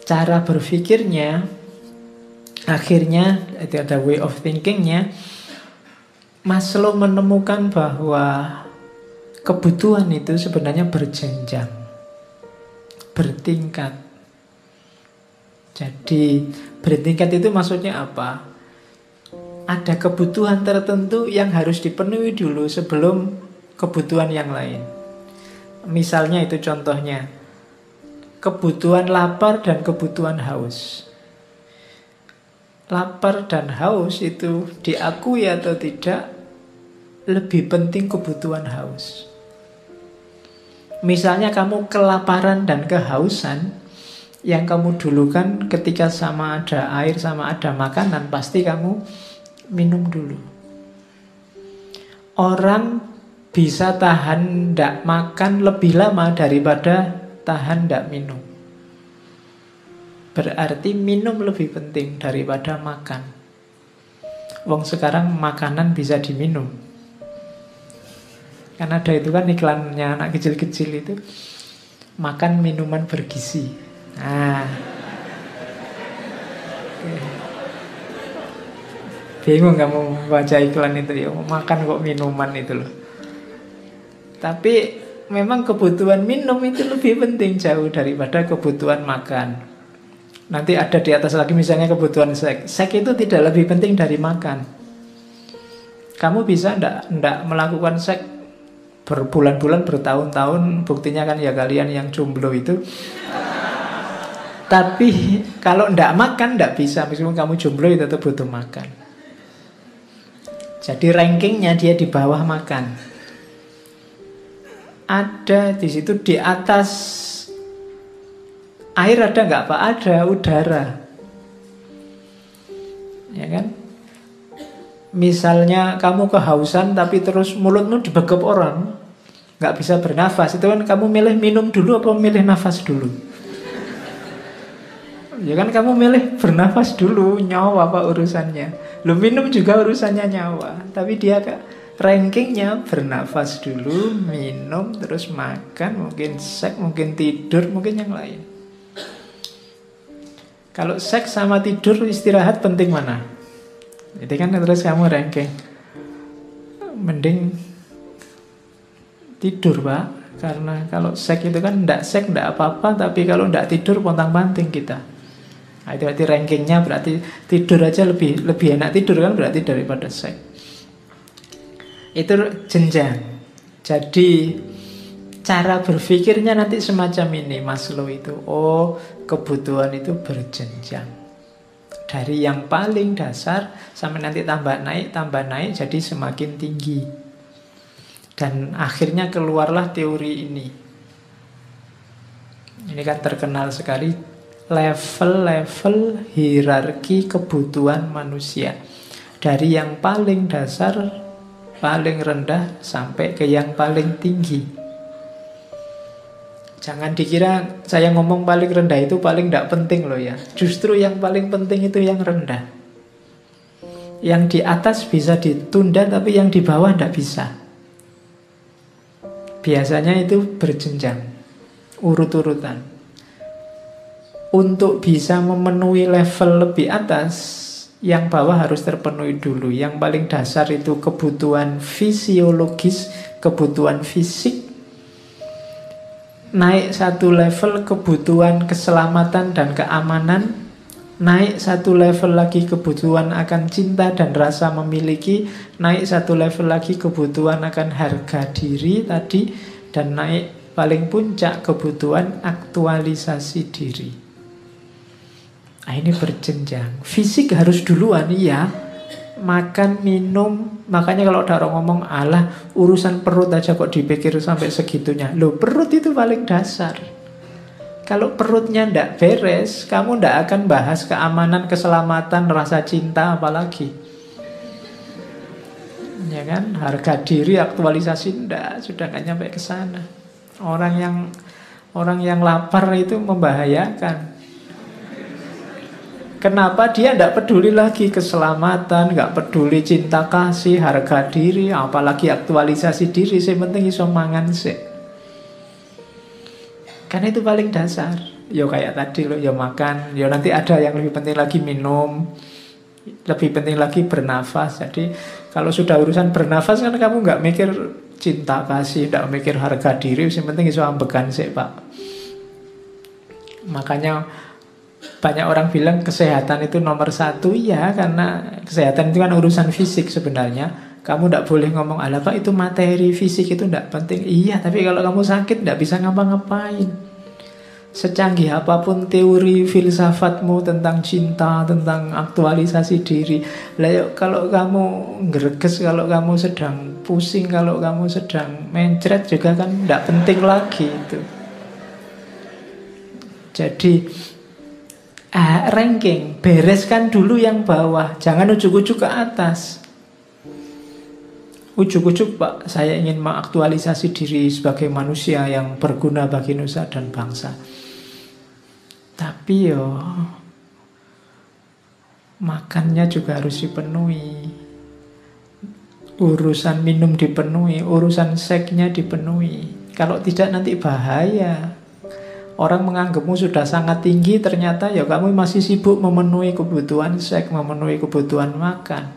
cara berpikirnya, akhirnya itu ada way of thinkingnya. Maslow menemukan bahwa kebutuhan itu sebenarnya berjenjang, bertingkat. Jadi bertingkat itu maksudnya apa? Ada kebutuhan tertentu yang harus dipenuhi dulu sebelum kebutuhan yang lain. Misalnya itu contohnya, kebutuhan lapar dan kebutuhan haus. Lapar dan haus itu diakui atau tidak, lebih penting kebutuhan haus. Misalnya kamu kelaparan dan kehausan, yang kamu dulukan ketika sama ada air, sama ada makanan, pasti kamu minum dulu. Orang bisa tahan ndak makan lebih lama daripada tahan ndak minum. Berarti minum lebih penting daripada makan. Wong sekarang makanan bisa diminum. Kan ada itu kan iklannya anak kecil-kecil itu, makan minuman bergizi. Nah, bingung kamu baca iklan itu ya, makan kok minuman itu loh. Tapi memang kebutuhan minum itu lebih penting jauh daripada kebutuhan makan. Nanti ada di atas lagi misalnya kebutuhan seks. Seks itu tidak lebih penting dari makan. Kamu bisa ndak melakukan seks berbulan-bulan, bertahun-tahun, buktinya kan ya kalian yang jomblo itu. Tapi kalau ndak makan ndak bisa, meskipun kamu jomblo itu tetap butuh makan. Jadi rankingnya dia di bawah makan. Ada di situ di atas air ada nggak Pak? Ada udara. Ya kan? Misalnya kamu kehausan tapi terus mulutmu dibekep orang, nggak bisa bernafas, itu kan kamu milih minum dulu apa milih nafas dulu? Ya kan kamu milih bernafas dulu, nyawa apa urusannya. Lu minum juga urusannya nyawa, tapi dia rankingnya bernafas dulu, minum, terus makan, mungkin seks, mungkin tidur, mungkin yang lain. Kalau seks sama tidur, istirahat penting mana? Itu kan terus kamu ranking. Mending tidur Pak, karena kalau seks itu kan seks ndak apa-apa, tapi kalau ndak tidur pontang-panting kita. Nah, itu berarti rankingnya berarti tidur aja lebih enak tidur kan berarti daripada seks. Itu jenjang. Jadi cara berpikirnya nanti semacam ini Maslow itu. Oh, kebutuhan itu berjenjang. Dari yang paling dasar sampai nanti tambah naik jadi semakin tinggi. Dan akhirnya keluarlah teori ini. Ini kan terkenal sekali, level-level hierarki kebutuhan manusia. Dari yang paling dasar, paling rendah sampai ke yang paling tinggi. Jangan dikira saya ngomong paling rendah itu paling tidak penting loh ya. Justru yang paling penting itu yang rendah. Yang di atas bisa ditunda, tapi yang di bawah tidak bisa. Biasanya itu berjenjang, urut-urutan. Untuk bisa memenuhi level lebih atas, yang bawah harus terpenuhi dulu. Yang paling dasar itu kebutuhan fisiologis, kebutuhan fisik. Naik satu level kebutuhan keselamatan dan keamanan. Naik satu level lagi kebutuhan akan cinta dan rasa memiliki. Naik satu level lagi kebutuhan akan harga diri tadi. Dan naik paling puncak kebutuhan aktualisasi diri. Nah, ini berjenjang. Fisik harus duluan, iya. Makan, minum. Makanya kalau ada orang ngomong, alah urusan perut aja kok dipikir sampai segitunya. Loh, perut itu paling dasar. Kalau perutnya ndak beres, kamu ndak akan bahas keamanan, keselamatan, rasa cinta apalagi. Ya kan, harga diri, aktualisasi ndak, sudah nggak nyampe ke sana. Orang yang lapar itu membahayakan. Kenapa dia tidak peduli lagi keselamatan, nggak peduli cinta kasih, harga diri, apalagi aktualisasi diri. Yang penting iso mangan sih. Karena itu paling dasar. Yo kayak tadi loh, yo makan, yo nanti ada yang lebih penting lagi minum, lebih penting lagi bernafas. Jadi kalau sudah urusan bernafas kan kamu nggak mikir cinta kasih, nggak mikir harga diri, yang penting iso ambekan sih Pak. Makanya banyak orang bilang kesehatan itu nomor satu, ya karena kesehatan itu kan urusan fisik sebenarnya. Kamu tidak boleh ngomong, alah Pak itu materi fisik itu tidak penting. Iya, tapi kalau kamu sakit tidak bisa ngapa-ngapain. Secanggih apapun teori filsafatmu tentang cinta, tentang aktualisasi diri, lah yuk, kalau kamu greges, kalau kamu sedang pusing, kalau kamu sedang mencret juga kan tidak penting lagi itu. Jadi ranking, bereskan dulu yang bawah, jangan ujuk-ujuk ke atas. Ujuk-ujuk Pak, saya ingin mengaktualisasi diri sebagai manusia yang berguna bagi nusa dan bangsa. Tapi yo makannya juga harus dipenuhi, urusan minum dipenuhi, urusan seksnya dipenuhi. Kalau tidak nanti bahaya. Orang menganggapmu sudah sangat tinggi, ternyata ya kamu masih sibuk memenuhi kebutuhan seks, memenuhi kebutuhan makan.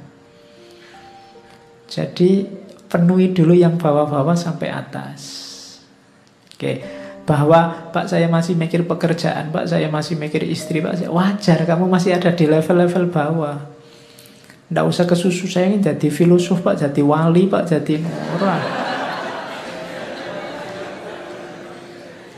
Jadi penuhi dulu yang bawah-bawah sampai atas. Oke, bahwa Pak saya masih mikir pekerjaan, Pak saya masih mikir istri, Pak saya, wajar kamu masih ada di level-level bawah. Nggak usah kesusu, saya ingin jadi filosof Pak, jadi wali Pak, jadi orang.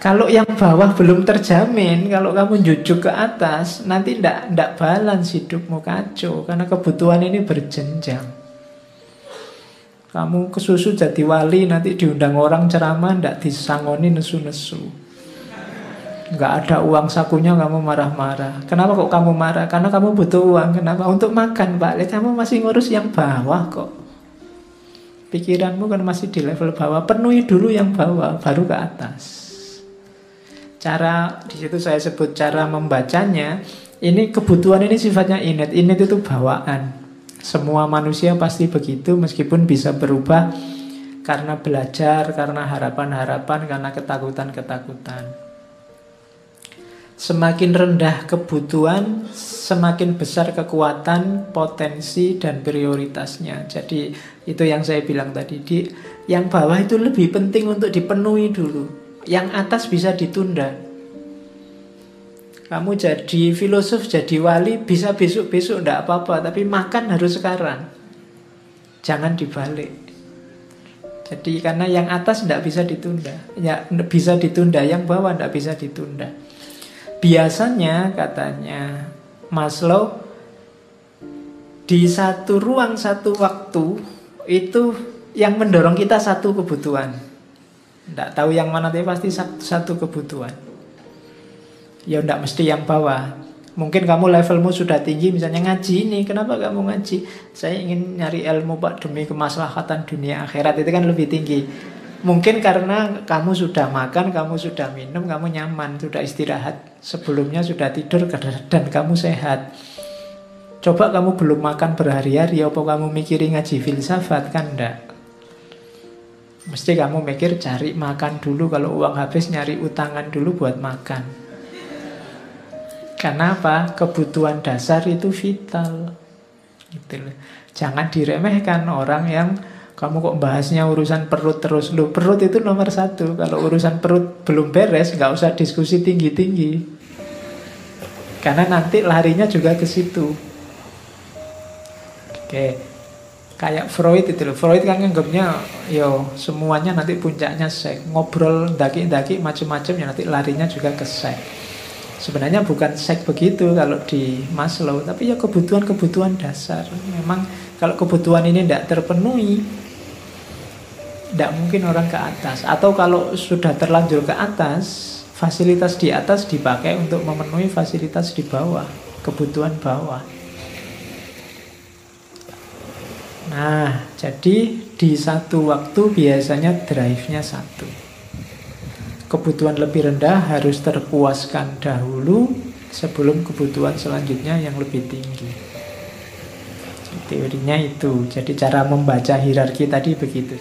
Kalau yang bawah belum terjamin, kalau kamu jujuk ke atas, nanti ndak balance hidupmu, kacau. Karena kebutuhan ini berjenjang. Kamu kesusu jadi wali, nanti diundang orang ceramah, ndak disangoni nesu-nesu. Nggak ada uang sakunya, kamu marah-marah. Kenapa kok kamu marah? Karena kamu butuh uang. Kenapa? Untuk makan Pak. Kamu masih ngurus yang bawah kok. Pikiranmu kan masih di level bawah. Penuhi dulu yang bawah, baru ke atas. Cara, di situ saya sebut cara membacanya. Ini kebutuhan ini sifatnya innate. Innate itu bawaan. Semua manusia pasti begitu, meskipun bisa berubah karena belajar, karena harapan-harapan, karena ketakutan-ketakutan. Semakin rendah kebutuhan, semakin besar kekuatan, potensi, dan prioritasnya. Jadi itu yang saya bilang tadi, yang bawah itu lebih penting untuk dipenuhi dulu. Yang atas bisa ditunda. Kamu jadi filosof, jadi wali, bisa besok-besok, enggak apa-apa. Tapi makan harus sekarang. Jangan dibalik. Jadi karena yang atas enggak bisa ditunda. Ya, bisa ditunda, yang bawah enggak bisa ditunda. Biasanya katanya Maslow, di satu ruang, satu waktu, itu yang mendorong kita satu kebutuhan. Enggak tahu yang mana, tapi pasti satu kebutuhan. Ya enggak mesti yang bawah. Mungkin kamu levelmu sudah tinggi, misalnya ngaji ini. Kenapa kamu ngaji? Saya ingin nyari ilmu Pak demi kemaslahatan dunia akhirat. Itu kan lebih tinggi. Mungkin karena kamu sudah makan, kamu sudah minum, kamu nyaman, sudah istirahat. Sebelumnya sudah tidur dan kamu sehat. Coba kamu belum makan berhari-hari, apa kamu mikirin ngaji filsafat? Kan enggak. Mesti kamu mikir cari makan dulu. Kalau uang habis nyari utangan dulu buat makan. Karena apa? Kebutuhan dasar itu vital. Gitu loh. Jangan diremehkan orang yang kamu kok bahasnya urusan perut terus. Loh, perut itu nomor satu. Kalau urusan perut belum beres, nggak usah diskusi tinggi-tinggi. Karena nanti larinya juga ke situ. Oke. Kayak Freud itu loh. Freud kan nganggapnya semuanya nanti puncaknya seks. Ngobrol daki-daki macam-macam ya nanti larinya juga ke seks. Sebenarnya bukan seks begitu kalau di Maslow, tapi ya kebutuhan-kebutuhan dasar. Memang kalau kebutuhan ini tidak terpenuhi, tidak mungkin orang ke atas. Atau kalau sudah terlanjur ke atas, fasilitas di atas dipakai untuk memenuhi fasilitas di bawah, kebutuhan bawah. Nah, jadi di satu waktu biasanya drive-nya satu. Kebutuhan lebih rendah harus terpuaskan dahulu sebelum kebutuhan selanjutnya yang lebih tinggi. Teorinya itu. Jadi cara membaca hierarki tadi begitu.